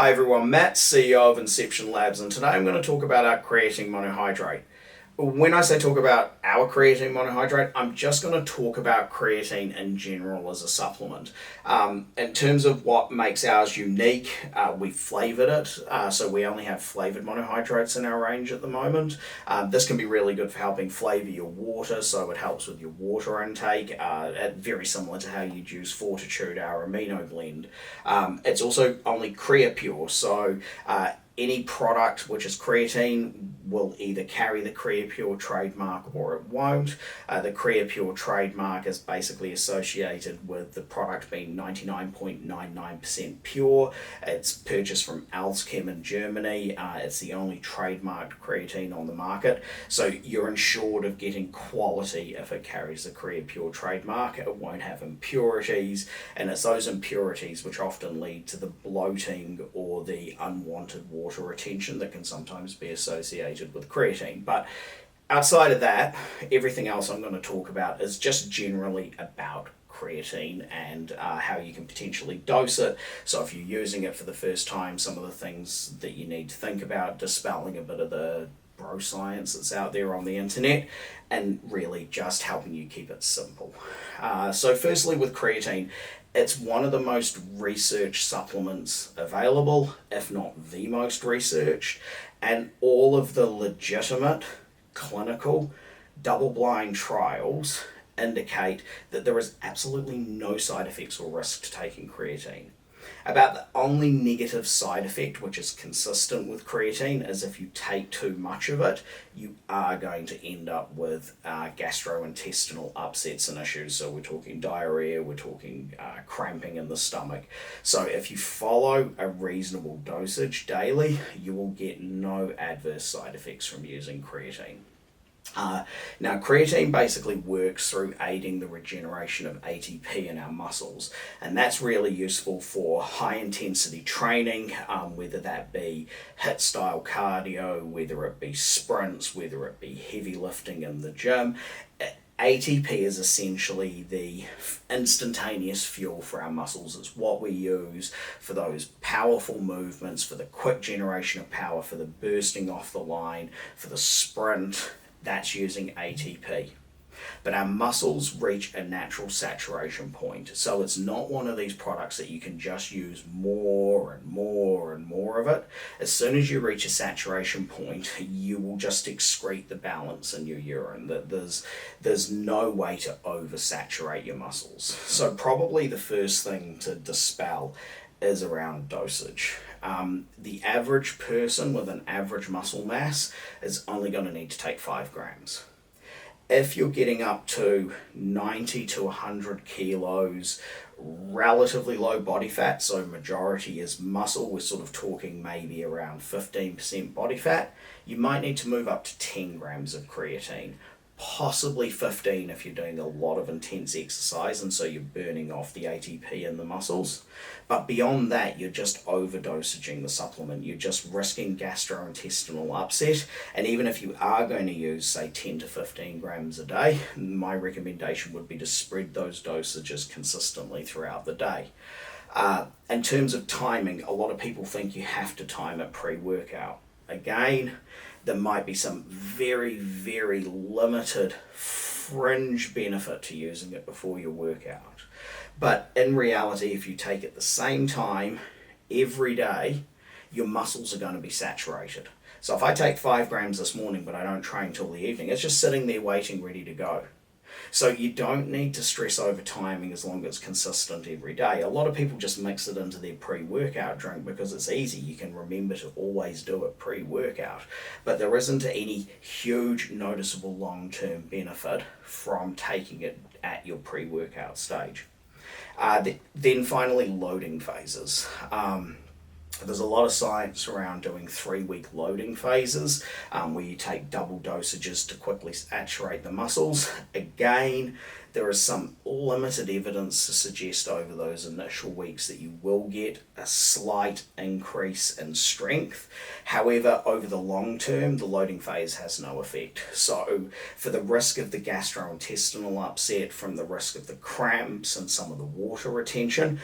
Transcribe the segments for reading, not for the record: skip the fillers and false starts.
Hi everyone, Matt, CEO of Inception Labs, and today I'm going to talk about our creatine monohydrate. When I say talk about our creatine monohydrate, I'm just going to talk about creatine in general as a supplement. In terms of what makes ours unique, we flavored it, so we only have flavored monohydrates in our range at the moment. This can be really good for helping flavor your water, so it helps with your water intake, very similar to how you'd use Fortitude, our amino blend. It's also only Creapure, so any product which is creatine will either carry the Creapure trademark or it won't. The Creapure trademark is basically associated with the product being 99.99% pure. It's purchased from Alzchem in Germany. It's the only trademarked creatine on the market. So you're ensured of getting quality if it carries the Creapure trademark. It won't have impurities, and it's those impurities which often lead to the bloating or the unwanted water retention that can sometimes be associated with creatine. But outside of that, everything else I'm going to talk about is just generally about creatine and how you can potentially dose it. So if you're using it for the first time, some of the things that you need to think about, dispelling a bit of the bro science that's out there on the internet, and really just helping you keep it simple. So firstly, with creatine, it's one of the most researched supplements available, if not the most researched, and all of the legitimate clinical double-blind trials indicate that there is absolutely no side effects or risk to taking creatine. About the only negative side effect which is consistent with creatine is if you take too much of it, you are going to end up with gastrointestinal upsets and issues. So we're talking diarrhea, we're talking cramping in the stomach. So if you follow a reasonable dosage daily, you will get no adverse side effects from using creatine. Now, creatine basically works through aiding the regeneration of ATP in our muscles, and that's really useful for high intensity training, whether that be HIIT style cardio, whether it be sprints, whether it be heavy lifting in the gym. ATP is essentially the instantaneous fuel for our muscles. It's what we use for those powerful movements, for the quick generation of power, for the bursting off the line, for the sprint. That's using ATP. But our muscles reach a natural saturation point. So it's not one of these products that you can just use more and more and more of it. As soon as you reach a saturation point, you will just excrete the balance in your urine. There's no way to oversaturate your muscles. So probably the first thing to dispel is around dosage. The average person with an average muscle mass is only going to need to take 5 grams. If you're getting up to 90 to 100 kilos, relatively low body fat, so majority is muscle, we're sort of talking maybe around 15% body fat, you might need to move up to 10 grams of creatine. Possibly 15 if you're doing a lot of intense exercise and so you're burning off the ATP in the muscles. But beyond that, you're just overdosaging the supplement. You're just risking gastrointestinal upset. And even if you are going to use, say, 10 to 15 grams a day, my recommendation would be to spread those dosages consistently throughout the day. In terms of timing, a lot of people think you have to time it pre-workout. Again, there might be some very, very limited fringe benefit to using it before your workout. But in reality, if you take it at the same time every day, your muscles are going to be saturated. So if I take 5 grams this morning but I don't train till the evening, it's just sitting there waiting, ready to go. So you don't need to stress over timing as long as it's consistent every day. A lot of people just mix it into their pre-workout drink because it's easy. You can remember to always do it pre-workout. But there isn't any huge noticeable long-term benefit from taking it at your pre-workout stage. Then finally, loading phases. There's a lot of science around doing 3-week loading phases where you take double dosages to quickly saturate the muscles. Again, There is some limited evidence to suggest over those initial weeks that you will get a slight increase in strength. However, over the long term, the loading phase has no effect. So for the risk of the gastrointestinal upset, from the risk of the cramps and some of the water retention,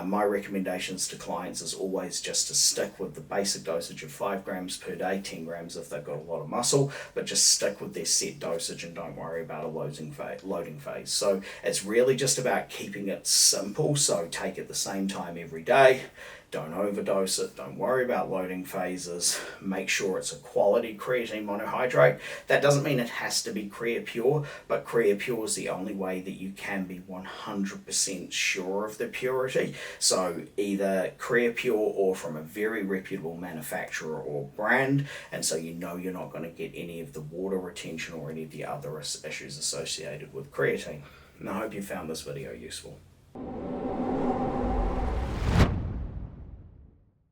my recommendations to clients is always just to stick with the basic dosage of 5 grams per day, 10 grams if they've got a lot of muscle, but just stick with their set dosage and don't worry about a loading phase. So it's really just about keeping it simple. So take it the same time every day. Don't overdose it. Don't worry about loading phases. Make sure it's a quality creatine monohydrate. That doesn't mean it has to be Creapure, but Creapure is the only way that you can be 100% sure of the purity. So either Creapure or from a very reputable manufacturer or brand, and so you know you're not going to get any of the water retention or any of the other issues associated with creatine. And I hope you found this video useful.